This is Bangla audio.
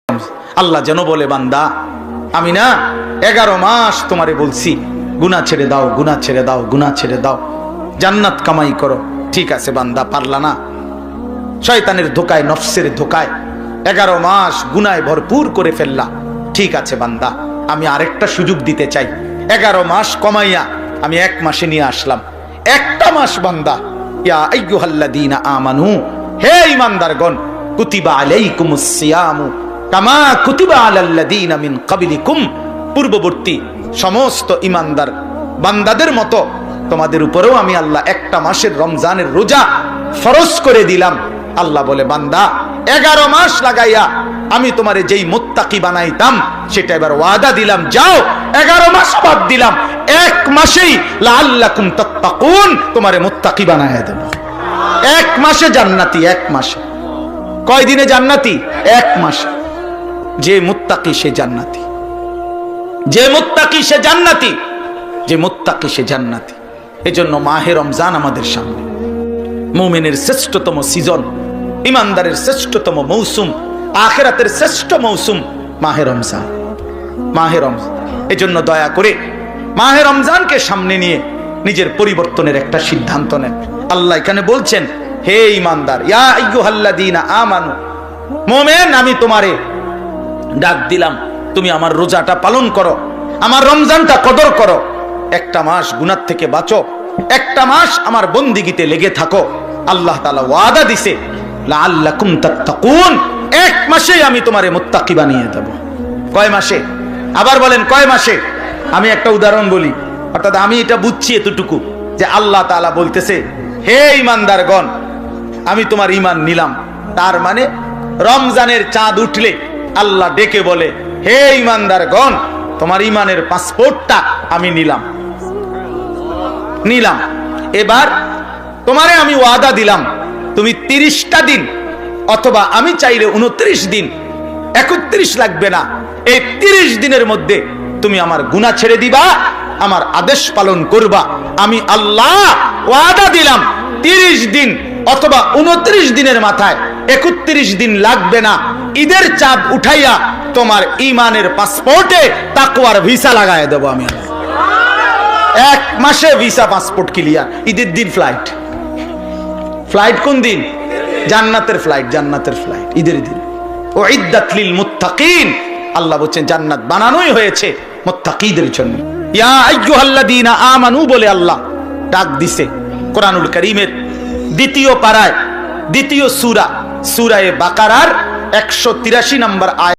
আল্লাহ যেন বলে, বান্দা আমি না 11 মাস তোমারে বলছি গুনাহ ছেড়ে দাও, গুনাহ ছেড়ে দাও, গুনাহ ছেড়ে দাও, জান্নাত কামাই করো। ঠিক আছে বান্দা, পারলা না, শয়তানের ধোকায়, নফসের ধোকায় 11 মাস গুনায় ভরপুর করে ফেললা। ঠিক আছে বান্দা, আমি আরেকটা সুযোগ দিতে চাই। 11 মাস কমাইয়া আমি 1 মাসে নিয়ে আসলাম। একটা মাস বান্দা, ইয়া আইয়ুহাল্লাযীনা আমানু, হে ঈমানদারগণ, কুতিবা আলাইকুমুস সিয়ামু কামা কুতিবা আলাল্লাযীনা মিন ক্বাবলিকুম, পূর্ববর্তী সমস্ত ঈমানদার বান্দাদের মতো তোমাদের উপরেও আমি আল্লাহ একটা মাসের রমজানের রোজা ফরজ করে দিলাম। আল্লাহ বলে, বান্দা 11 মাস লাগাইয়া আমি তোমারে যেই মুত্তাকি বানাইতাম সেটা এবার ওয়াদা দিলাম, যাও 11 মাস বাদ দিলাম, 1 মাসেই লাআল্লাকুম তাত্তাকুন, তোমারে মুত্তাকি বানাইয়া দেব। 1 মাসে জান্নাতি, 1 মাসে। কয় দিনে জান্নাতি? 1 মাসে। যে মুত্তাকি সে জান্নাতি, যে মুত্তাকি সে জান্নাতি, যে মুত্তাকি সে জান্নাতি। এজন্য মাহে রমজান আমাদের সামনে, মুমিনের শ্রেষ্ঠতম সিজন, ইমানদারের শ্রেষ্ঠতম মৌসুম, আখিরাতের শ্রেষ্ঠ মৌসুম মাহে রমজান। মাহে রমজান, এজন্য দয়া করে মাহে রমজানকে সামনে নিয়ে নিজের পরিবর্তনের একটা সিদ্ধান্ত নেন। আল্লাহ এখানে বলছেন, হে ইমানদার, ইয়া আইয়ুহাল্লাযীনা আমানু, মুমিন আমি তোমারে ডাক দিলাম, তুমি আমার রোজাটা পালন করো, আমার রমজানটা কদর করো, একটা মাস গুনাহ থেকে বাঁচো, একটা মাস আমার বন্দিগিতে লেগে থাকো। আল্লাহ তাআলা ওয়াদা দিছে, লাআল্লাকুম তাত্তাকুন, 1 মাসেই আমি তোমারে মুত্তাকি বানিয়ে দেব। কয় মাসে? আবার বলেন কয় মাসে? আমি একটা উদাহরণ বলি, অর্থাৎ আমি এটা বুঝছি এতটুকু যে আল্লাহ তাআলা বলতেছে, হে ঈমানদারগণ, আমি তোমার ঈমান নিলাম। তার মানে রমজানের চাঁদ উঠলে আল্লাহ ডেকে বলে, হে ঈমানদারগণ, তোমার ঈমানের পাসপোর্টটা আমি নিলাম। এবার তোমারে আমি ওয়াদা দিলাম, তুমি 30টা দিন, অথবা আমি চাইলে 29 দিন, 31 লাগবে না, এই 30 দিনের মধ্যে তুমি আমার গুনাহ ছেড়ে দিবা, আমার আদেশ পালন করবা। আমি আল্লাহ ওয়াদা দিলাম 30 দিন অথবা 29 দিনের মাথায়, 31 দিন লাগবে না, ঈদের চাঁদ উঠাইয়া তোমার ঈমানের পাসপোর্টে তাকওয়ার ভিসা লাগায় দেব আমি। 1 মাসে ভিসা পাসপোর্ট ক্লিয়ার, ঈদের দিন ফ্লাইট। ফ্লাইট কোন দিন? জান্নাতের ফ্লাইট, জান্নাতের ফ্লাইট ঈদের দিন। উইদ্দাত লিল মুত্তাকিন, আল্লাহ বলেন জান্নাত বানানোই হয়েছে মুত্তাকিদের জন্য। ইয়া আইয়ুহাল্লাযীনা আমানু বলে আল্লাহ ডাক দিছে কোরআনুল কারীমের 2য় পারায়, 2য় সূরা, সূরা বাকারার 183 নম্বর আয়াত।